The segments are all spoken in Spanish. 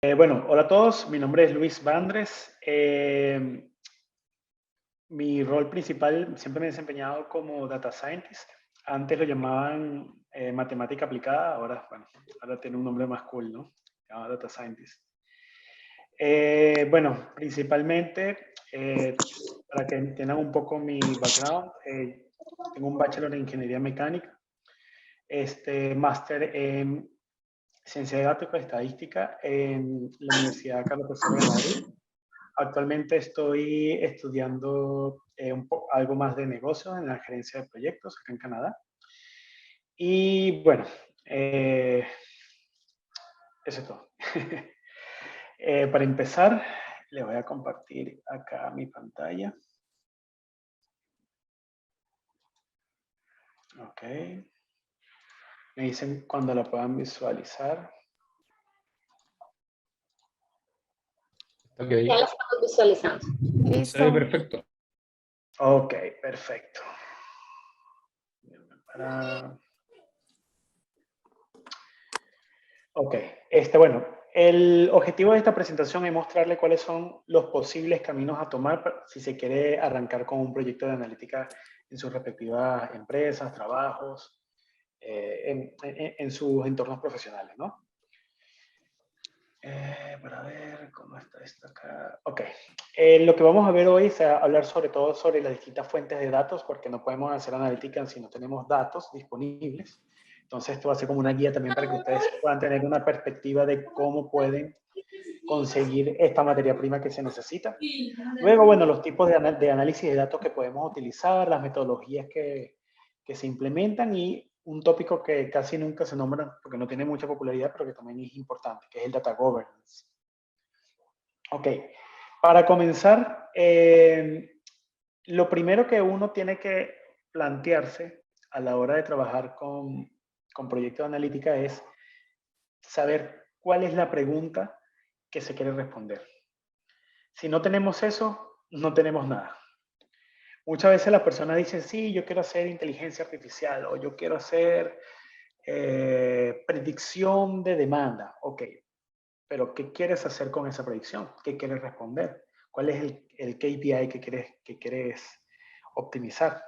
Bueno, hola a todos, mi nombre es Luis Bandres. Mi rol principal siempre me he desempeñado como Data Scientist. Antes lo llamaban matemática aplicada, ahora tiene un nombre más cool, ¿no? Se llama Data Scientist. Bueno, principalmente, para que entiendan un poco mi background, tengo un bachelor en Ingeniería Mecánica, máster en Ciencia de Datos y Estadística en la Universidad Carlos III de Madrid. Actualmente estoy estudiando algo más de negocios en la gerencia de proyectos acá en Canadá. Y bueno, eso es todo. Para empezar, le voy a compartir acá mi pantalla. Ok. Me dicen cuando la puedan visualizar. Ok. Ya la estamos visualizando. Se ve perfecto. Ok, perfecto. Ok, bueno, el objetivo de esta presentación es mostrarle cuáles son los posibles caminos a tomar si se quiere arrancar con un proyecto de analítica en sus respectivas empresas, trabajos, en sus entornos profesionales, ¿no? Para ver cómo está esto acá. Ok, lo que vamos a ver hoy es hablar sobre todo sobre las distintas fuentes de datos, porque no podemos hacer analítica si no tenemos datos disponibles. Entonces esto va a ser como una guía también para que ustedes puedan tener una perspectiva de cómo pueden conseguir esta materia prima que se necesita. Luego, bueno, los tipos de análisis de datos que podemos utilizar, las metodologías que se implementan y un tópico que casi nunca se nombra porque no tiene mucha popularidad, pero que también es importante, que es el data governance. Ok, para comenzar, lo primero que uno tiene que plantearse a la hora de trabajar con proyectos de analítica es saber cuál es la pregunta que se quiere responder. Si no tenemos eso, no tenemos nada. Muchas veces las personas dicen, sí, yo quiero hacer inteligencia artificial o yo quiero hacer predicción de demanda. Ok, pero ¿qué quieres hacer con esa predicción? ¿Qué quieres responder? ¿Cuál es el KPI que quieres optimizar?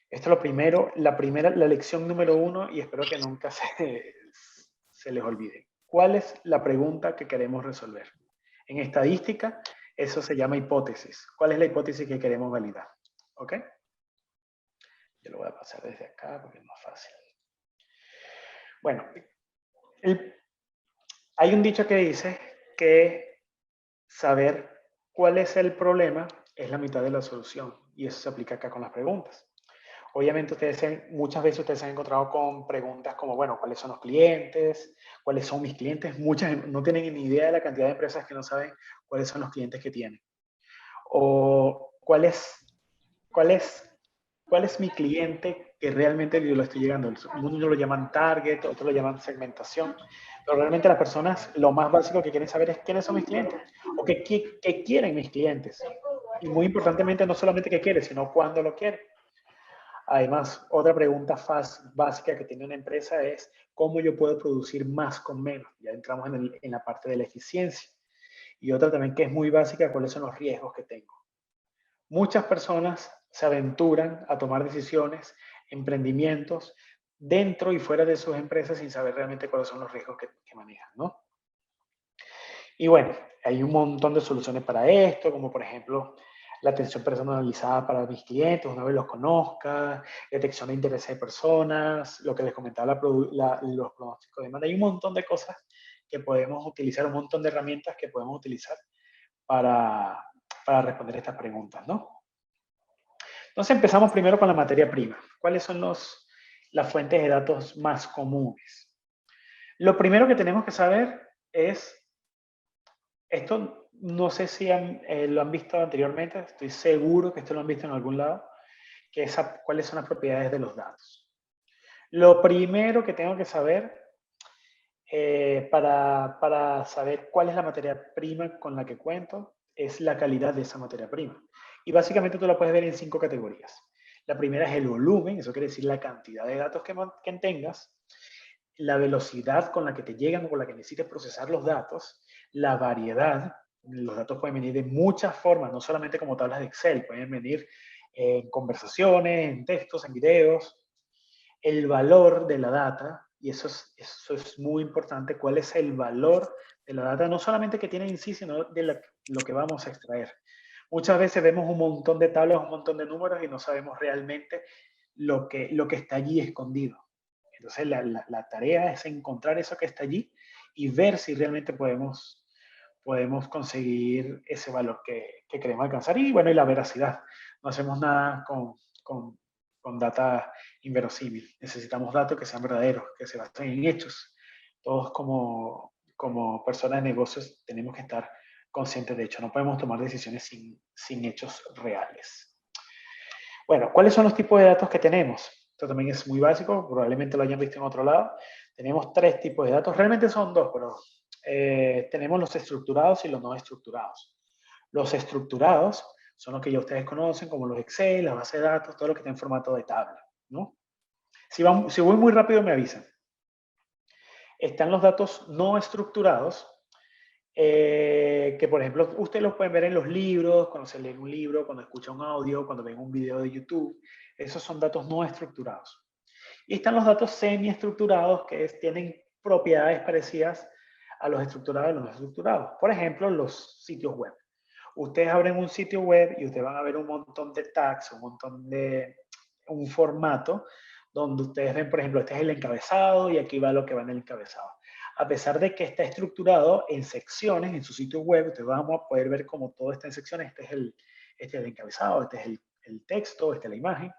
Esto es lo primero, la lección número 1 y espero que nunca se les olvide. ¿Cuál es la pregunta que queremos resolver? En estadística, eso se llama hipótesis. ¿Cuál es la hipótesis que queremos validar? ¿Ok? Yo lo voy a pasar desde acá porque es más fácil. Bueno, hay un dicho que dice que saber cuál es el problema es la mitad de la solución y eso se aplica acá con las preguntas. Obviamente muchas veces ustedes se han encontrado con preguntas como, bueno, ¿cuáles son los clientes? ¿Cuáles son mis clientes? Muchas no tienen ni idea de la cantidad de empresas que no saben cuáles son los clientes que tienen. O ¿cuál es mi cliente que realmente yo lo estoy llegando? Unos lo llaman target, otros lo llaman segmentación. Pero realmente las personas, lo más básico que quieren saber es quiénes son mis clientes o qué quieren mis clientes. Y muy importantemente, no solamente qué quieren, sino cuándo lo quieren. Además, otra pregunta básica que tiene una empresa es cómo yo puedo producir más con menos. Ya entramos en la parte de la eficiencia. Y otra también que es muy básica, cuáles son los riesgos que tengo. Muchas personas se aventuran a tomar decisiones, emprendimientos, dentro y fuera de sus empresas sin saber realmente cuáles son los riesgos que manejan, ¿no? Y bueno, hay un montón de soluciones para esto, como por ejemplo la atención personalizada para mis clientes, una vez los conozca, detección de intereses de personas, lo que les comentaba, los pronósticos de demanda. Hay un montón de cosas que podemos utilizar, un montón de herramientas que podemos utilizar para responder estas preguntas, ¿no? Entonces empezamos primero con la materia prima. ¿Cuáles son las fuentes de datos más comunes? Lo primero que tenemos que saber es, esto no sé si lo han visto anteriormente, estoy seguro que esto lo han visto en algún lado, que es cuáles son las propiedades de los datos. Lo primero que tengo que saber para saber cuál es la materia prima con la que cuento es la calidad de esa materia prima. Y básicamente tú la puedes ver en 5 categorías. La primera es el volumen, eso quiere decir la cantidad de datos que tengas, la velocidad con la que te llegan o con la que necesites procesar los datos, la variedad. Los datos pueden venir de muchas formas, no solamente como tablas de Excel, pueden venir en conversaciones, en textos, en videos. El valor de la data, y eso es muy importante, cuál es el valor de la data, no solamente que tiene en sí, sino de lo que vamos a extraer. Muchas veces vemos un montón de tablas, un montón de números y no sabemos realmente lo que está allí escondido. Entonces la tarea es encontrar eso que está allí y ver si realmente podemos conseguir ese valor que queremos alcanzar. Y bueno, y la veracidad. No hacemos nada con data inverosímil. Necesitamos datos que sean verdaderos, que se basen en hechos. Todos como personas de negocios tenemos que estar conscientes de hecho. No podemos tomar decisiones sin hechos reales. Bueno, ¿cuáles son los tipos de datos que tenemos? Esto también es muy básico, probablemente lo hayan visto en otro lado. Tenemos 3 tipos de datos, realmente son 2, pero tenemos los estructurados y los no estructurados. Los estructurados son los que ya ustedes conocen, como los Excel, la base de datos, todo lo que está en formato de tabla, ¿no? Si voy muy rápido, me avisan. Están los datos no estructurados, que por ejemplo ustedes los pueden ver en los libros, cuando se lee un libro, cuando escucha un audio, cuando ven un video de YouTube. Esos son datos no estructurados. Y están los datos semi-estructurados que tienen propiedades parecidas a los estructurados y los no estructurados. Por ejemplo, los sitios web. Ustedes abren un sitio web y ustedes van a ver un montón de tags, un formato donde ustedes ven, por ejemplo, este es el encabezado y aquí va lo que va en el encabezado. A pesar de que está estructurado en secciones en su sitio web, ustedes van a poder ver cómo todo está en secciones. Este es el encabezado, este es el texto, esta es la imagen.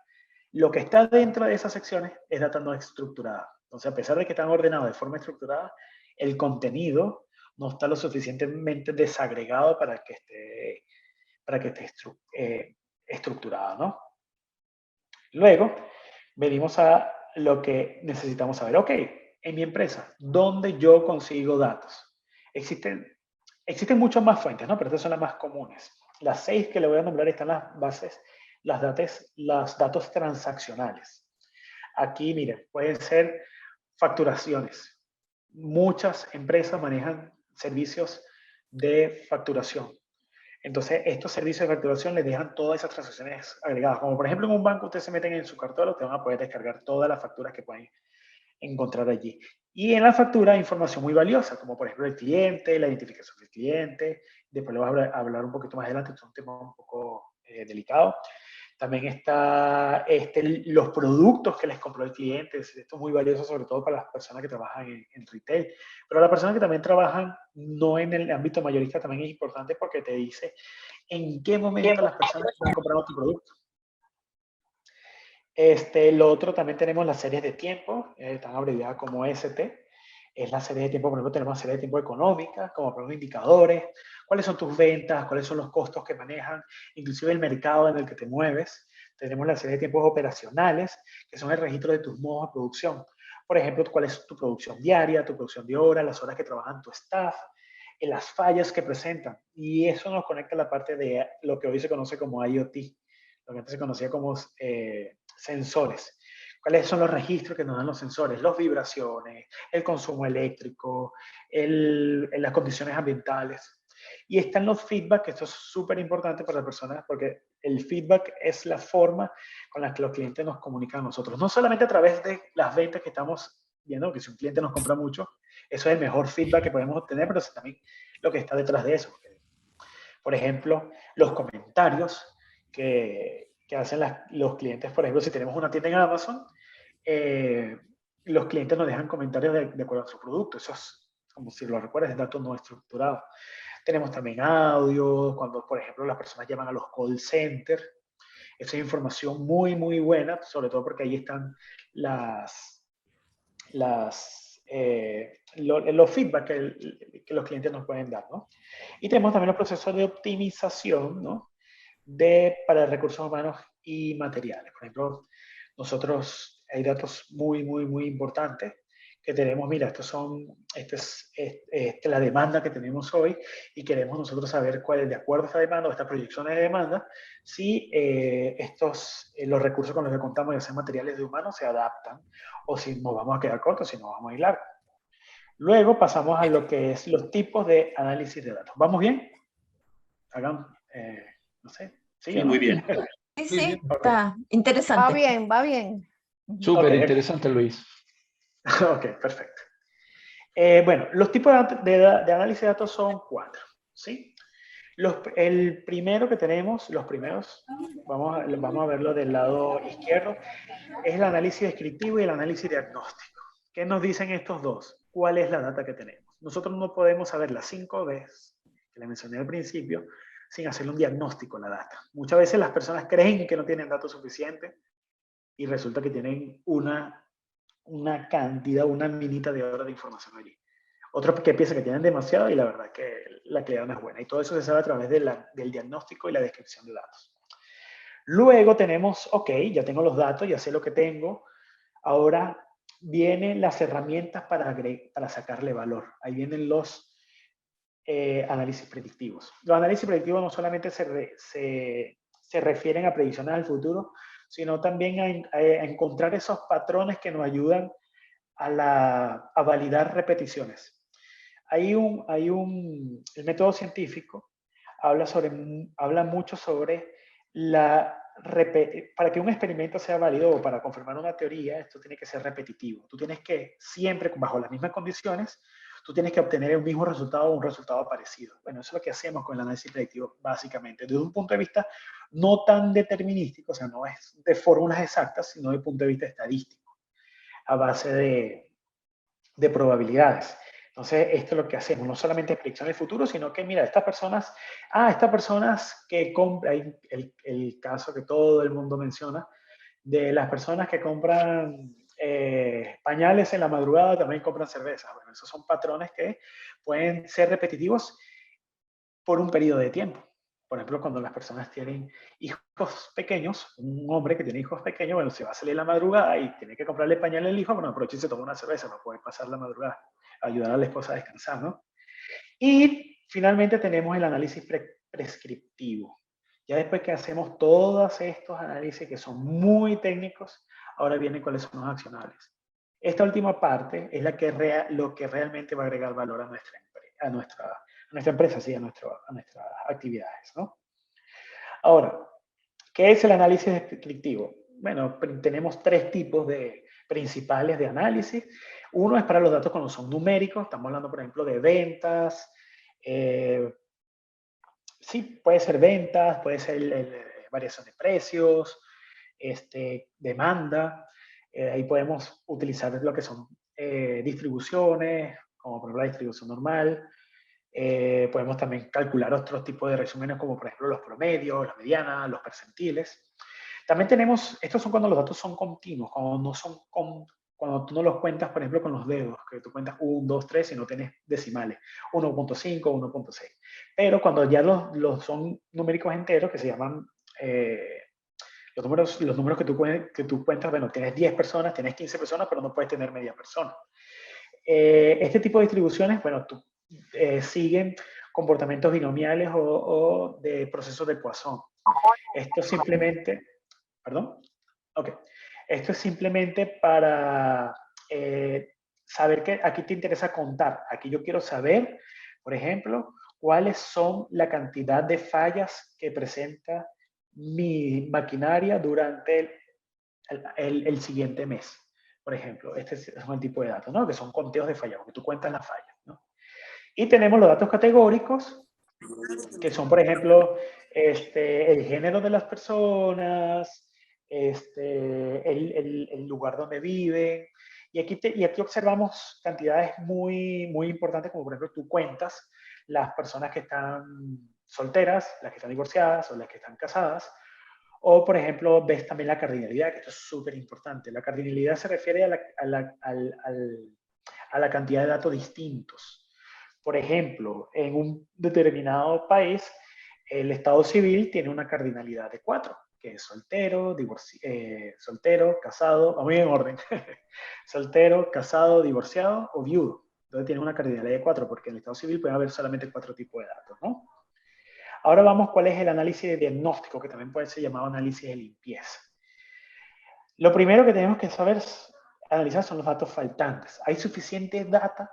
Lo que está dentro de esas secciones es data no estructurada. Entonces, a pesar de que están ordenados de forma estructurada, el contenido no está lo suficientemente desagregado para que esté estructurado, ¿no? Luego, venimos a lo que necesitamos saber. Ok, en mi empresa, ¿dónde yo consigo datos? Existen muchas más fuentes, ¿no? Pero estas son las más comunes. Las 6 que le voy a nombrar están las bases, los datos transaccionales. Aquí, miren, pueden ser facturaciones. Muchas empresas manejan servicios de facturación. Entonces, estos servicios de facturación les dejan todas esas transacciones agregadas. Como por ejemplo en un banco, ustedes se meten en su cartera, ustedes van a poder descargar todas las facturas que pueden encontrar allí. Y en la factura hay información muy valiosa, como por ejemplo el cliente, la identificación del cliente. Después le voy a hablar un poquito más adelante, es un tema un poco delicado. También está los productos que les compró el cliente. Esto es muy valioso, sobre todo para las personas que trabajan en retail. Pero las personas que también trabajan no en el ámbito mayorista también es importante porque te dice en qué momento las personas están comprando tu producto. Lo otro, también tenemos las series de tiempo, están abreviadas como ST. Es la serie de tiempo, por ejemplo, tenemos la serie de tiempo económica, como por ejemplo indicadores, cuáles son tus ventas, cuáles son los costos que manejan, inclusive el mercado en el que te mueves. Tenemos la serie de tiempos operacionales, que son el registro de tus modos de producción. Por ejemplo, cuál es tu producción diaria, tu producción de horas, las horas que trabajan tu staff, las fallas que presentan. Y eso nos conecta a la parte de lo que hoy se conoce como IoT, lo que antes se conocía como sensores. ¿Cuáles son los registros que nos dan los sensores? Las vibraciones, el consumo eléctrico, las condiciones ambientales. Y están los feedback, que esto es súper importante para las personas, porque el feedback es la forma con la que los clientes nos comunican a nosotros. No solamente a través de las ventas que estamos viendo, que si un cliente nos compra mucho, eso es el mejor feedback que podemos obtener, pero también lo que está detrás de eso. Por ejemplo, los comentarios que hacen los clientes. Por ejemplo, si tenemos una tienda en Amazon, los clientes nos dejan comentarios de acuerdo a su producto. Eso es, como si lo recuerdas, es dato no estructurado. Tenemos también audio, cuando, por ejemplo, las personas llaman a los call centers. Esa es información muy, muy buena, sobre todo porque ahí están los feedback que los clientes nos pueden dar, ¿no? Y tenemos también los procesos de optimización, ¿no? Para recursos humanos y materiales. Por ejemplo, nosotros hay datos muy, muy, muy importantes que tenemos. Mira, esta es la demanda que tenemos hoy y queremos nosotros saber cuál es, de acuerdo a esta demanda o estas proyecciones de demanda, si los recursos con los que contamos, ya sean materiales de humanos, se adaptan o si nos vamos a quedar cortos, si nos vamos a ir largos. Luego pasamos a lo que es los tipos de análisis de datos. ¿Vamos bien? Hagan, no sé, ¿sí Sí, o no? muy bien. Sí, Muy sí, bien. Okay. está Va interesante. bien, va bien. Súper Ok, interesante, Luis. ok, perfecto. Bueno, los tipos de análisis de datos son 4, ¿sí? El primero que tenemos, los primeros, vamos a verlo del lado izquierdo, es el análisis descriptivo y el análisis diagnóstico. ¿Qué nos dicen estos dos? ¿Cuál es la data que tenemos? Nosotros no podemos saber las 5 veces que le mencioné al principio sin hacerle un diagnóstico a la data. Muchas veces las personas creen que no tienen datos suficientes y resulta que tienen una cantidad, una minita de horas de información allí. Otros que piensan que tienen demasiado y la verdad que la calidad no es buena. Y todo eso se sabe a través del diagnóstico y la descripción de datos. Luego tenemos, ok, ya tengo los datos, ya sé lo que tengo. Ahora vienen las herramientas para sacarle valor. Ahí vienen los análisis predictivos. Los análisis predictivos no solamente se refieren a predicciones al futuro, sino también a encontrar esos patrones que nos ayudan a validar repeticiones. El método científico habla mucho sobre para que un experimento sea válido o para confirmar una teoría, esto tiene que ser repetitivo. Tú tienes que siempre, bajo las mismas condiciones, tú tienes que obtener el mismo resultado o un resultado parecido. Bueno, eso es lo que hacemos con el análisis predictivo, básicamente, desde un punto de vista no tan determinístico, o sea, no es de fórmulas exactas, sino desde un punto de vista estadístico, a base de probabilidades. Entonces, esto es lo que hacemos, no solamente es predicción del futuro, sino que, mira, estas personas que compran, el caso que todo el mundo menciona, de las personas que compran pañales en la madrugada, también compran cerveza. Bueno, esos son patrones que pueden ser repetitivos por un periodo de tiempo. Por ejemplo, cuando las personas tienen hijos pequeños, un hombre que tiene hijos pequeños, bueno, se va a salir la madrugada y tiene que comprarle pañal al hijo, bueno, aprovecha y se toma una cerveza para poder pasar la madrugada, ayudar a la esposa a descansar, ¿no? Y finalmente tenemos el análisis prescriptivo. Ya después que hacemos todos estos análisis que son muy técnicos, ahora vienen cuáles son los accionables. Esta última parte es lo que realmente va a agregar valor a nuestra empresa, sí, a nuestras actividades, ¿no? Ahora, ¿qué es el análisis descriptivo? Bueno, tenemos 3 tipos principales de análisis. Uno es para los datos cuando son numéricos, estamos hablando, por ejemplo, de ventas. Sí, puede ser ventas, puede ser variación de precios, demanda. Ahí podemos utilizar lo que son distribuciones, como por ejemplo la distribución normal. Podemos también calcular otros tipos de resúmenes, como por ejemplo los promedios, la mediana, los percentiles. También estos son cuando los datos son continuos, cuando tú no los cuentas, por ejemplo, con los dedos, que tú cuentas 1, 2, 3 y no tienes decimales, 1.5, 1.6. Pero cuando ya son numéricos enteros, que se llaman los números que tú cuentas, bueno, tienes 10 personas, tienes 15 personas, pero no puedes tener media persona. Este tipo de distribuciones, bueno, siguen comportamientos binomiales o de procesos de Poisson. Esto simplemente, perdón, ok. Esto es simplemente para saber que aquí te interesa contar. Aquí yo quiero saber, por ejemplo, cuáles son la cantidad de fallas que presenta mi maquinaria durante el siguiente mes. Por ejemplo, este es el tipo de datos, ¿no? Que son conteos de fallas, porque tú cuentas las fallas, ¿no? Y tenemos los datos categóricos, que son, por ejemplo, el género de las personas, el lugar donde viven. Y aquí observamos cantidades muy importantes, como por ejemplo tú cuentas las personas que están solteras, las que están divorciadas o las que están casadas. O, por ejemplo, ves también la cardinalidad, que esto es súper importante. La cardinalidad se refiere a la cantidad de datos distintos. Por ejemplo, en un determinado país, el estado civil tiene una cardinalidad de 4, que es soltero, casado, vamos en orden, soltero, casado, divorciado o viudo. Entonces tiene una cardinalidad de 4, porque en el estado civil puede haber solamente 4 tipos de datos, ¿no? Ahora vamos cuál es el análisis de diagnóstico, que también puede ser llamado análisis de limpieza. Lo primero que tenemos que saber analizar son los datos faltantes. ¿Hay suficiente data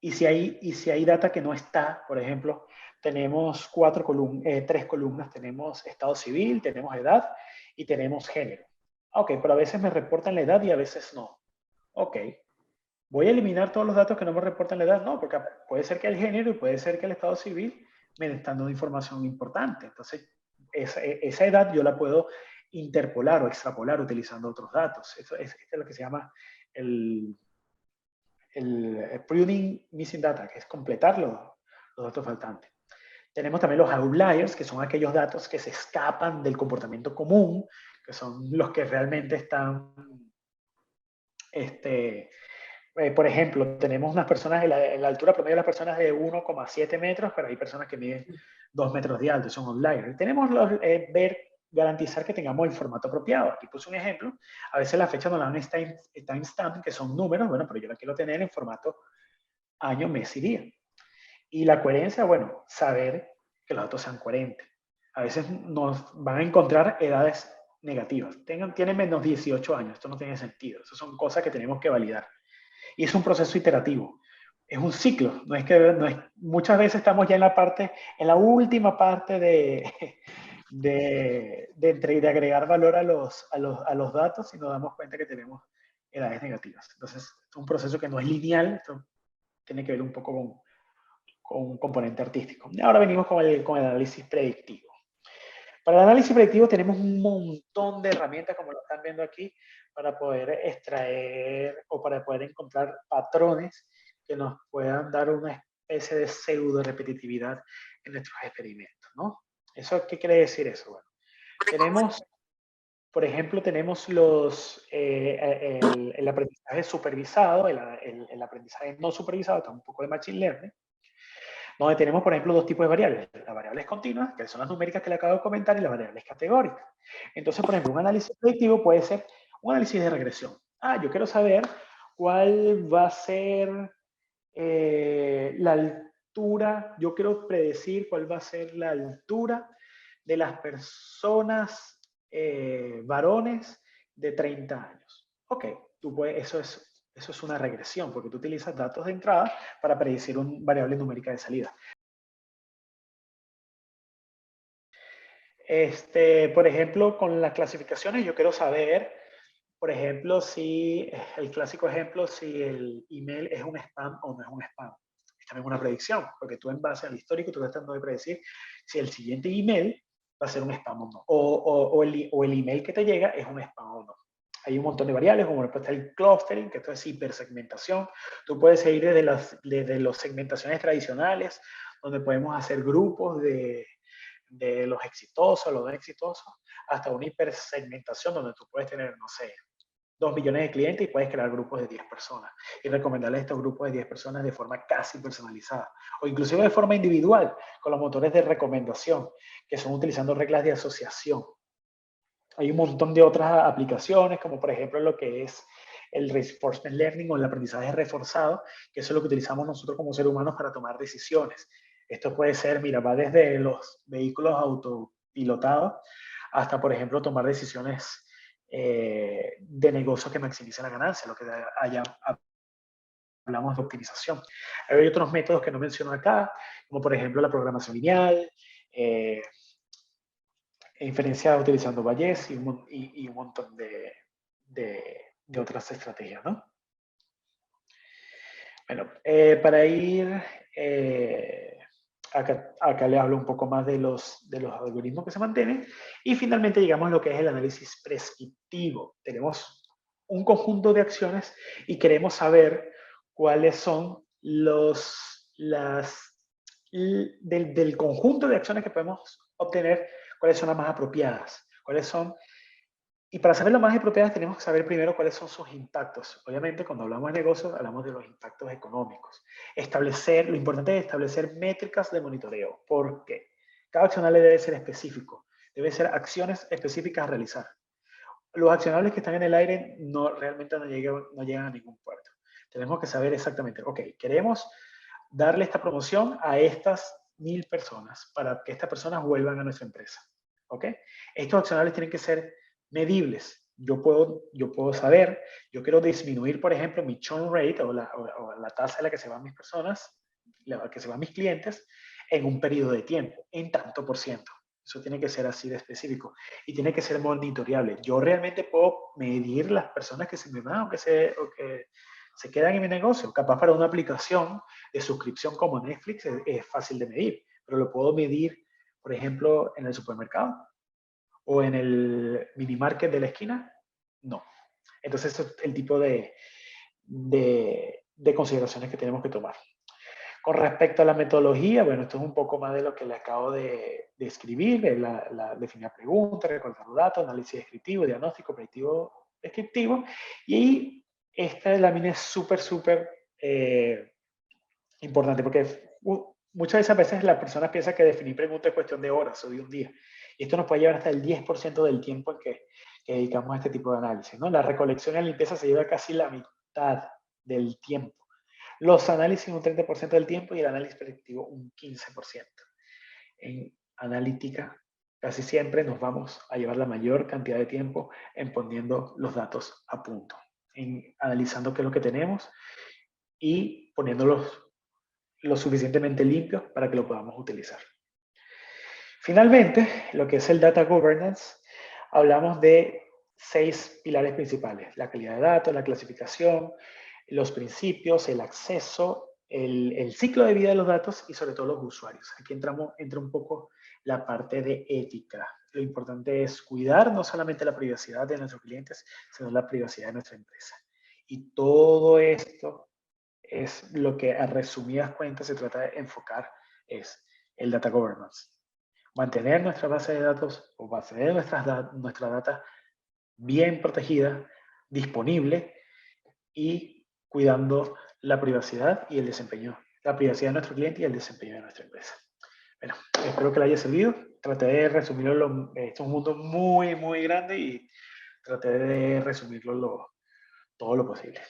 Y si hay data que no está, por ejemplo, tenemos 3 columnas, tenemos estado civil, tenemos edad y tenemos género. Ok, pero a veces me reportan la edad y a veces no. Ok, ¿voy a eliminar todos los datos que no me reportan la edad? No, porque puede ser que el género y puede ser que el estado civil me están dando información importante. Entonces, esa edad yo la puedo interpolar o extrapolar utilizando otros datos. Esto es lo que se llama el pruning missing data, que es completar los datos faltantes. Tenemos también los outliers, que son aquellos datos que se escapan del comportamiento común, que son los que realmente están, por ejemplo, tenemos unas personas, la altura promedio de las personas de 1,7 metros, pero hay personas que miden 2 metros de alto, son outliers. Y tenemos garantizar que tengamos el formato apropiado. Aquí puse un ejemplo. A veces la fecha no la dan en timestamp, que son números, bueno, pero yo la quiero tener en formato año, mes y día. Y la coherencia, bueno, saber que los datos sean coherentes. A veces nos van a encontrar edades negativas. Tienen menos 18 años, esto no tiene sentido. Esas son cosas que tenemos que validar. Y es un proceso iterativo. Es un ciclo. Muchas veces estamos ya en la última parte de agregar valor a los datos y nos damos cuenta que tenemos edades negativas. Entonces, es un proceso que no es lineal, esto tiene que ver un poco con un componente artístico. Y ahora venimos con el análisis predictivo. Para el análisis predictivo tenemos un montón de herramientas, como lo están viendo aquí, para poder extraer o para poder encontrar patrones que nos puedan dar una especie de pseudo repetitividad en nuestros experimentos, ¿no? ¿Qué quiere decir eso? Bueno, tenemos, por ejemplo, tenemos el aprendizaje supervisado, el aprendizaje no supervisado, que es un poco de machine learning, donde tenemos, por ejemplo, dos tipos de variables. Las variables continuas, que son las numéricas que le acabo de comentar, y las variables categóricas. Entonces, por ejemplo, un análisis predictivo puede ser un análisis de regresión. Yo quiero saber cuál va a ser la altura, yo quiero predecir cuál va a ser la altura de las personas varones de 30 años. Ok, eso es una regresión, porque tú utilizas datos de entrada para predecir una variable numérica de salida. Por ejemplo, con las clasificaciones yo quiero saber, por ejemplo, si el clásico ejemplo, si el email es un spam o no es un spam. Es también una predicción, porque tú en base al histórico tú estás tratando de predecir si el siguiente email va a ser un spam o no, o el email que te llega es un spam o no. Hay un montón de variables, como por ejemplo está el clustering, que esto es hipersegmentación. Tú puedes ir desde las segmentaciones tradicionales, donde podemos hacer grupos de los exitosos, los no exitosos, hasta una hipersegmentación donde tú puedes tener, no sé, 2 millones de clientes y puedes crear grupos de 10 personas y recomendarles estos grupos de 10 personas de forma casi personalizada o inclusive de forma individual con los motores de recomendación que son utilizando reglas de asociación. Hay un montón de otras aplicaciones como por ejemplo lo que es el reinforcement learning o el aprendizaje reforzado, que eso es lo que utilizamos nosotros como seres humanos para tomar decisiones. Esto puede ser, mira, va desde los vehículos autopilotados hasta, por ejemplo, tomar decisiones de negocio que maximicen la ganancia, lo que hablamos de optimización. Hay otros métodos que no menciono acá, como por ejemplo la programación lineal, inferencia utilizando Bayes y un montón de otras estrategias, ¿no? Bueno, para ir, acá le hablo un poco más de los algoritmos que se mantienen. Y finalmente llegamos a lo que es el análisis prescriptivo. Tenemos un conjunto de acciones y queremos saber cuáles son del conjunto de acciones que podemos obtener, cuáles son las más apropiadas, cuáles son. Y para saber lo más apropiadas tenemos que saber primero cuáles son sus impactos. Obviamente, cuando hablamos de negocios, hablamos de los impactos económicos. Lo importante es establecer métricas de monitoreo. ¿Por qué? Cada accionable debe ser específico. Debe ser acciones específicas a realizar. Los accionables que están en el aire realmente no llegan a ningún puerto. Tenemos que saber exactamente, ok, queremos darle esta promoción a estas 1000 personas para que estas personas vuelvan a nuestra empresa. ¿Ok? Estos accionables tienen que ser medibles. yo puedo saber, yo quiero disminuir, por ejemplo, mi churn rate o la tasa en la que se van mis personas, la que se van mis clientes, en un periodo de tiempo, en tanto por ciento. Eso tiene que ser así de específico y tiene que ser monitoreable. Yo realmente puedo medir las personas que se me van o que se quedan en mi negocio. Capaz para una aplicación de suscripción como Netflix es fácil de medir, pero lo puedo medir, por ejemplo, en el supermercado o en el mini market de la esquina. No. Entonces, eso es el tipo de consideraciones que tenemos que tomar. Con respecto a la metodología, bueno, esto es un poco más de lo que le acabo de escribir, definir preguntas, recordar los datos, análisis descriptivo, diagnóstico, predictivo, descriptivo. Y esta lámina es súper importante porque muchas veces las personas piensan que definir preguntas es cuestión de horas o de un día. Y esto nos puede llevar hasta el 10% del tiempo en que dedicamos a este tipo de análisis, ¿no? La recolección y la limpieza se lleva casi la mitad del tiempo. Los análisis un 30% del tiempo y el análisis predictivo un 15%. En analítica, casi siempre nos vamos a llevar la mayor cantidad de tiempo en poniendo los datos a punto, en analizando qué es lo que tenemos y poniéndolos lo suficientemente limpios para que lo podamos utilizar. Finalmente, lo que es el Data Governance, hablamos de 6 pilares principales: la calidad de datos, la clasificación, los principios, el acceso, el ciclo de vida de los datos y sobre todo los usuarios. Aquí entra un poco la parte de ética. Lo importante es cuidar no solamente la privacidad de nuestros clientes, sino la privacidad de nuestra empresa. Y todo esto es lo que a resumidas cuentas se trata de enfocar, es el data governance. Mantener nuestra base de datos o mantener nuestra data bien protegida, disponible y cuidando la privacidad y el desempeño, la privacidad de nuestro cliente y el desempeño de nuestra empresa. Bueno, espero que le haya servido. Traté de resumirlo, esto es un mundo muy grande y traté de resumirlo todo lo posible.